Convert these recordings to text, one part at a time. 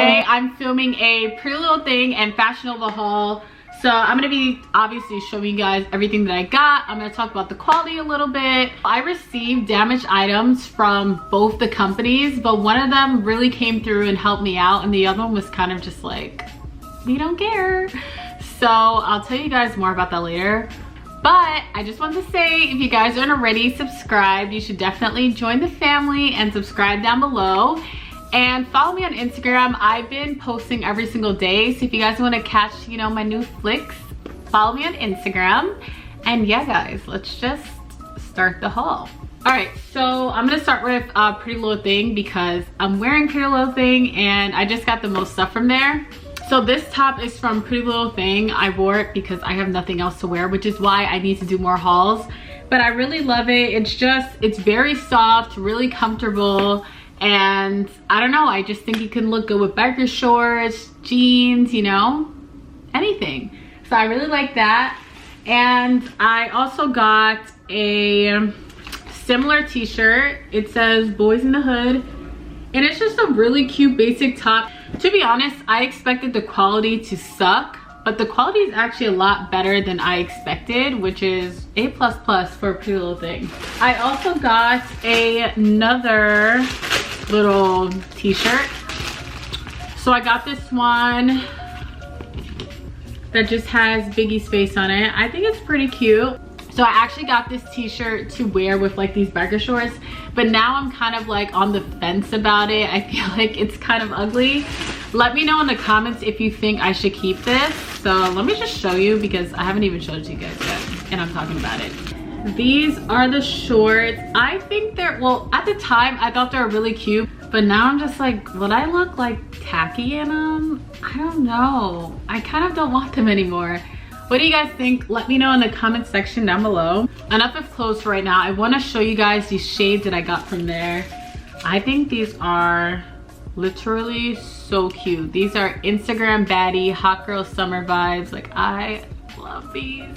today I'm filming a Pretty Little Thing and Fashion Nova haul. So I'm gonna be obviously showing you guys everything that I got. I'm gonna talk about the quality a little bit. I received damaged items from both the companies, but one of them really came through and helped me out, and the other one was kind of just like, we don't care. So I'll tell you guys more about that later. But I just wanted to say, if you guys aren't already subscribed, you should definitely join the family and subscribe down below. And follow me on Instagram. I've been posting every single day. So if you guys want to catch, you know, my new flicks, follow me on Instagram. And yeah, guys, let's just start the haul. All right, so I'm gonna start with Pretty Little Thing because I'm wearing Pretty Little Thing and I just got the most stuff from there. So this top is from Pretty Little Thing. I wore it because I have nothing else to wear, which is why I need to do more hauls. But I really love it. It's very soft, really comfortable. And I don't know, I just think it can look good with biker shorts, jeans, you know, anything. So I really like that. And I also got a similar t-shirt. It says Boys in the Hood. And it's just a really cute basic top. To be honest, I expected the quality to suck, but the quality is actually a lot better than I expected, which is A++ for a Pretty Little Thing. I also got another little t-shirt. So I got this one that just has Biggie's face on it. I think it's pretty cute. So I actually got this t-shirt to wear with like these biker shorts, but now I'm kind of like on the fence about it. I feel like it's kind of ugly. Let me know in the comments if you think I should keep this. So let me just show you because I haven't even showed it to you guys yet and I'm talking about it. These are the shorts. I think they're, well, at the time I thought they were really cute, but now I'm just like, would I look like tacky in them? I don't know. I kind of don't want them anymore. What do you guys think? Let me know in the comment section down below. Enough of clothes for right now. I want to show you guys these shades that I got from there. I think these are literally so cute. These are Instagram baddie, hot girl summer vibes. Like, I love these.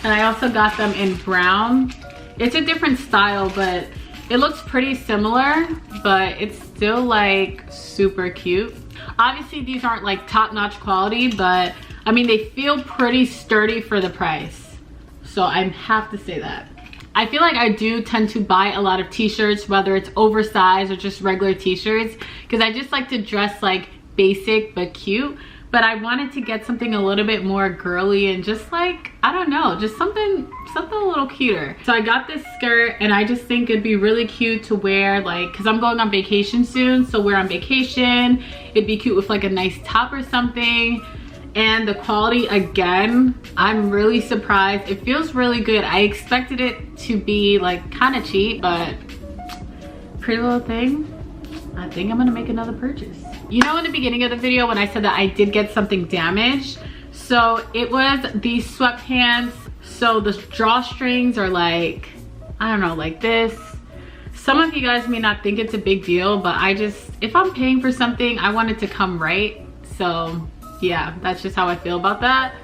And I also got them in brown. It's a different style, but it looks pretty similar, but it's still like super cute. Obviously, these aren't like top-notch quality, but I mean, they feel pretty sturdy for the price. So I have to say that. I feel like I do tend to buy a lot of t-shirts, whether it's oversized or just regular t-shirts, because I just like to dress like basic but cute. But I wanted to get something a little bit more girly and just like, I don't know, just something a little cuter. So I got this skirt and I just think it'd be really cute to wear, like, because I'm going on vacation soon. So we're on vacation. It'd be cute with like a nice top or something. And the quality, again, I'm really surprised. It feels really good. I expected it to be like kind of cheap, but Pretty Little Thing, I think I'm gonna make another purchase. You know, in the beginning of the video when I said that I did get something damaged, so it was these sweatpants. So the drawstrings are like, I don't know, like this. Some of you guys may not think it's a big deal, but if I'm paying for something, I want it to come right. So yeah, that's just how I feel about that.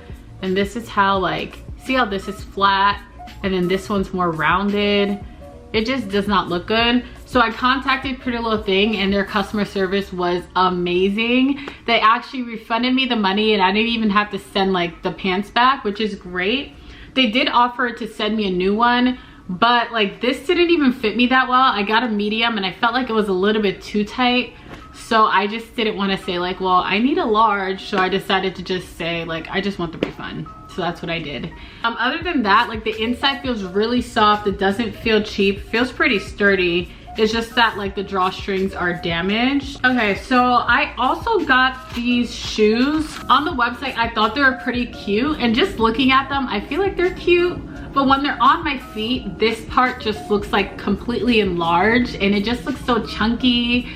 And this is how, like, see how this is flat and then this one's more rounded. It just does not look good. So I contacted Pretty Little Thing and their customer service was amazing. They actually refunded me the money and I didn't even have to send like the pants back, which is great. They did offer to send me a new one, but like this didn't even fit me that well. I got a medium and I felt like it was a little bit too tight. So I just didn't want to say like, well, I need a large. So I decided to just say like, I just want the refund. So that's what I did. Other than that, like the inside feels really soft. It doesn't feel cheap. It feels pretty sturdy. It's just that like the drawstrings are damaged. Okay, so I also got these shoes. On the website, I thought they were pretty cute. And just looking at them, I feel like they're cute. But when they're on my feet, this part just looks like completely enlarged. And it just looks so chunky.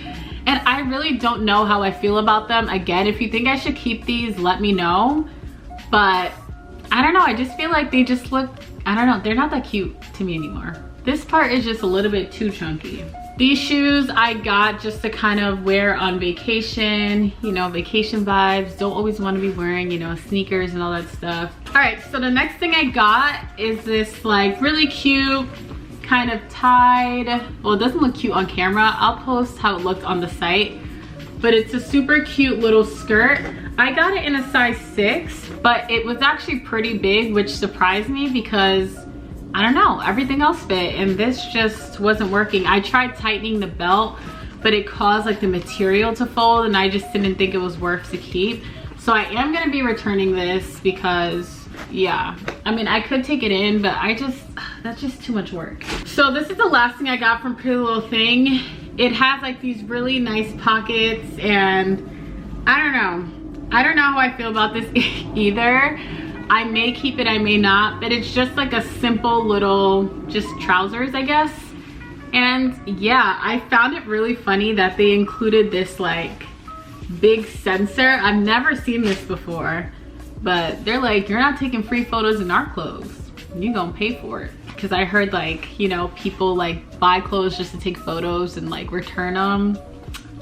And I really don't know how I feel about them. Again, if you think I should keep these, let me know. But I don't know, I just feel like they just look, I don't know, they're not that cute to me anymore. This part is just a little bit too chunky. These shoes I got just to kind of wear on vacation, you know, vacation vibes. Don't always want to be wearing, you know, sneakers and all that stuff. All right, so the next thing I got is this like really cute kind of tied, well, it doesn't look cute on camera. I'll post how it looked on the site. but it's a super cute little skirt. I got it in a size 6, but it was actually pretty big, which surprised me because I don't know, everything else fit and this just wasn't working. I tried tightening the belt, but it caused like the material to fold and I just didn't think it was worth to keep. So I am gonna be returning this because yeah, I mean, I could take it in, but that's just too much work. So this is the last thing I got from Prettylittlething. It has like these really nice pockets and I don't know how I feel about this either. I may keep it, I may not, but it's just like a simple little just trousers, I guess. And yeah, I found it really funny that they included this like big sensor. I've never seen this before, but they're like, you're not taking free photos in our clothes, you gonna pay for it. Because I heard like, you know, people like buy clothes just to take photos and like return them.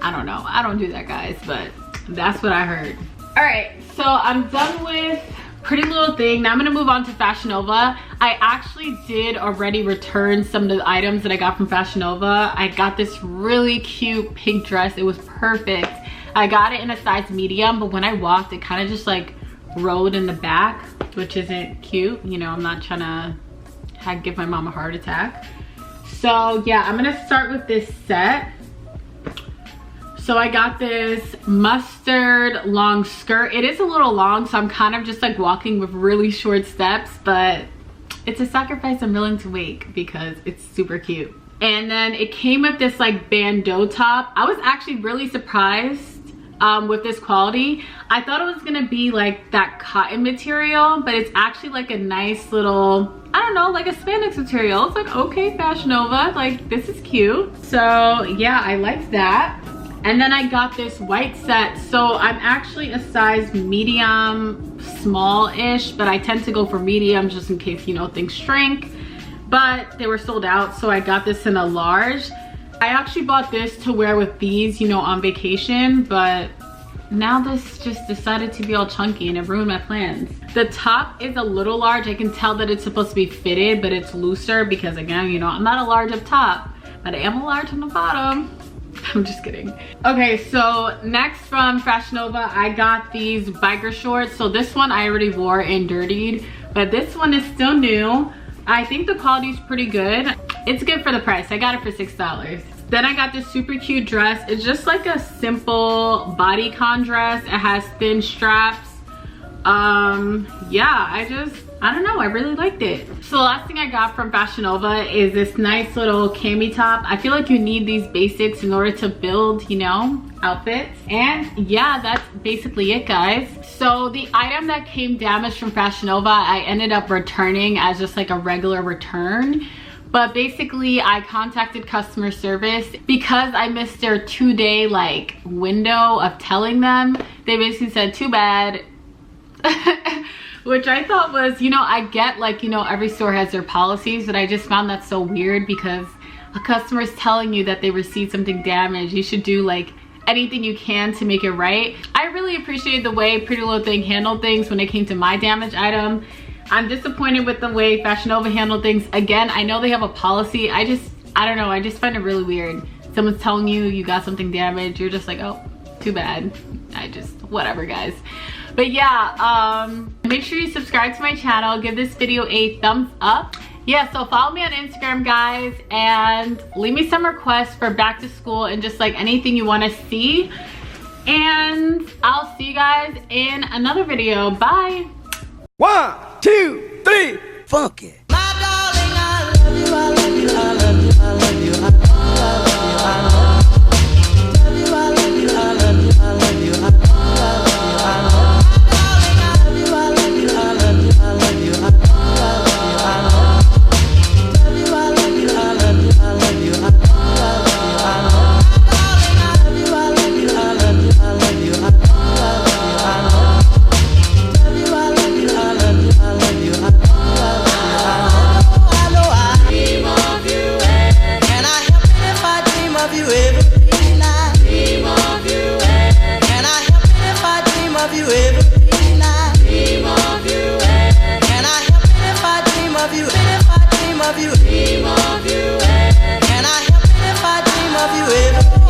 I don't know, I don't do that, guys, but that's what I heard. All right, so I'm done with Prettylittlething. Now I'm gonna move on to Fashion Nova. I actually did already return some of the items that I got from Fashion Nova. I got this really cute pink dress. It was perfect. I got it in a size medium, but when I walked, it kind of just like rolled in the back, which isn't cute. You know, I'm not trying to give my mom a heart attack. So yeah, I'm gonna start with this set. So I got this mustard long skirt. It is a little long, so I'm kind of just like walking with really short steps, but it's a sacrifice I'm willing to make because it's super cute. And then it came with this like bandeau top. I was actually really surprised with this quality. I thought it was gonna be like that cotton material, but it's actually like a nice little, I don't know, like a spandex material. It's like, okay, Fashion Nova, like this is cute. So yeah, I liked that. And then I got this white set. So I'm actually a size medium, small-ish, but I tend to go for medium just in case, you know, things shrink. But they were sold out, so I got this in a large. I actually bought this to wear with these, you know, on vacation, but now this just decided to be all chunky and it ruined my plans. The top is a little large. I can tell that it's supposed to be fitted, but it's looser because again, you know, I'm not a large up top, but I am a large on the bottom. I'm just kidding. Okay, so next from Fashion Nova, I got these biker shorts. So this one I already wore and dirtied, but this one is still new. I think the quality is pretty good. It's good for the price. I got it for $6. Then I got this super cute dress. It's just like a simple bodycon dress. It has thin straps. Yeah, I don't know, I really liked it. So the last thing I got from Fashion Nova is this nice little cami top. I feel like you need these basics in order to build, you know, outfits. And yeah, that's basically it, guys. So the item that came damaged from Fashion Nova, I ended up returning as just like a regular return. But basically I contacted customer service because I missed their 2-day like window of telling them. They basically said, too bad. Which I thought was, you know, I get like, you know, every store has their policies, but I just found that so weird because a customer is telling you that they received something damaged. You should do like anything you can to make it right. I really appreciated the way Prettylittlething handled things when it came to my damaged item. I'm disappointed with the way Fashion Nova handled things. Again, I know they have a policy. I don't know, I just find it really weird. Someone's telling you you got something damaged, you're just like, oh, too bad. Whatever, guys. But yeah, make sure you subscribe to my channel, give this video a thumbs up. Yeah, so follow me on Instagram, guys, and leave me some requests for back to school and just like anything you want to see. And I'll see you guys in another video. Bye. 1, 2, 3, funk it. My darling, I love you, I love you, I love you, I love you, I love you, I love you. Dream of you, and I help it if I dream of you ever.